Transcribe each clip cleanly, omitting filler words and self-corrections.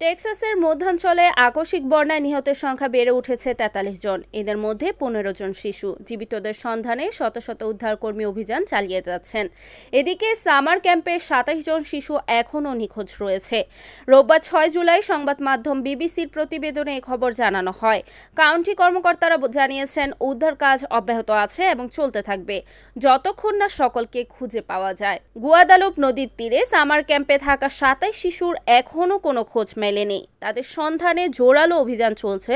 টেক্সাসের মধ্যাঞ্চলে আকস্মিক বন্যায় নিহতের সংখ্যা বেড়ে উঠেছে ৪৩ জন। এদের মধ্যে ১৫ জন শিশু। জীবিতদের সন্ধানে শত শত উদ্ধারকর্মী অভিযান চালিয়ে যাচ্ছেন। এদিকে সামার ক্যাম্পে ২৭ জন শিশু এখনও নিখোঁজ রয়েছে। রোববার ৬ জুলাই সংবাদ মাধ্যম বিবিসির প্রতিবেদনে এ খবর জানানো হয়। কাউন্টি কর্মকর্তারা জানিয়েছেন উদ্ধার কাজ অব্যাহত আছে এবং চলতে থাকবে যতক্ষণ না সকলকে খুঁজে পাওয়া যায়। গুয়াদালুপ নদীর তীরে সামার ক্যাম্পে থাকা ২৭ শিশুর এখনও কোনো খোঁজ মেলেনি। তাদের সন্ধানে জোরালো অভিযান চলছে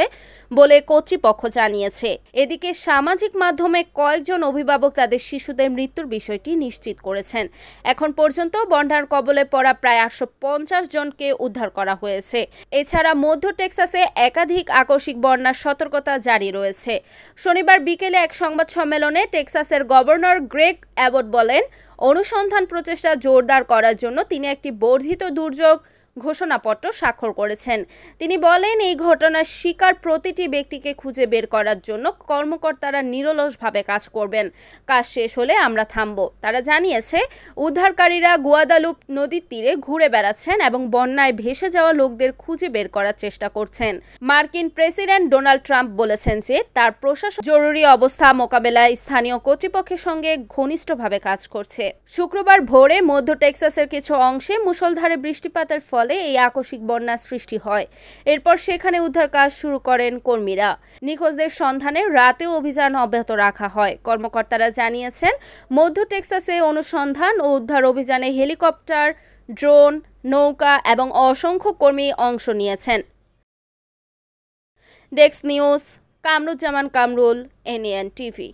বলে কর্তৃপক্ষ জানিয়েছে। এদিকে সামাজিক মাধ্যমে কয়েকজন অভিভাবক তাদের শিশুদের মৃত্যুর বিষয়টি নিশ্চিত করেছেন। এখন পর্যন্ত বন্যার কবলে পড়া প্রায় ৮৫০ জনকে উদ্ধার করা হয়েছে। এছাড়া মধ্য টেক্সাসে একাধিক আকস্মিক বন্যার সতর্কতা জারি রয়েছে। শনিবার বিকেলে এক সংবাদ সম্মেলনে টেক্সাসের গভর্নর গ্রেগ অ্যাবট বলেন, অনুসন্ধান প্রচেষ্টা জোরদার করার জন্য তিনি একটি বর্ধিত দুর্যোগ ঘোষণাপত্র স্বাক্ষর করেছেন। তিনি বলেন, এই ঘটনার শিকার প্রতিটি ব্যক্তিকে খুঁজে বের করার জন্য কর্মকর্তারা নিরলসভাবে কাজ করবেন। কাজ শেষ হলে আমরা থামব। তারা জানিয়েছে, উদ্ধারকারীরা গুয়াদালুপ নদীর তীরে ঘুরে বেড়াচ্ছেন এবং বন্যায় ভেসে যাওয়া লোকদের খুঁজে বের করার চেষ্টা করছেন। মার্কিন প্রেসিডেন্ট ডোনাল্ড ট্রাম্প বলেছেন যে তার প্রশাসন জরুরি অবস্থা মোকাবেলায় স্থানীয় কর্তৃপক্ষের সঙ্গে ঘনিষ্ঠভাবে কাজ করছে। শুক্রবার ভোরে মধ্য টেক্সাসের কিছু অংশে মুষলধারে বৃষ্টিপাতের ফলে এই আকস্মিক বন্যার সৃষ্টি হয়। এরপর সেখানে উদ্ধার কাজ শুরু করেন কর্মীরা। নিখোঁজদের সন্ধানে রাতেও অভিযান অব্যাহত রাখা হয়। কর্মকর্তারা জানিয়েছেন, মধ্য টেক্সাসে অনুসন্ধান ও উদ্ধার অভিযানে হেলিকপ্টার, ড্রোন, নৌকা এবং অসংখ্য কর্মী অংশ নিয়েছেন। Desk news, Kamruzzaman Kamrul, NN TV.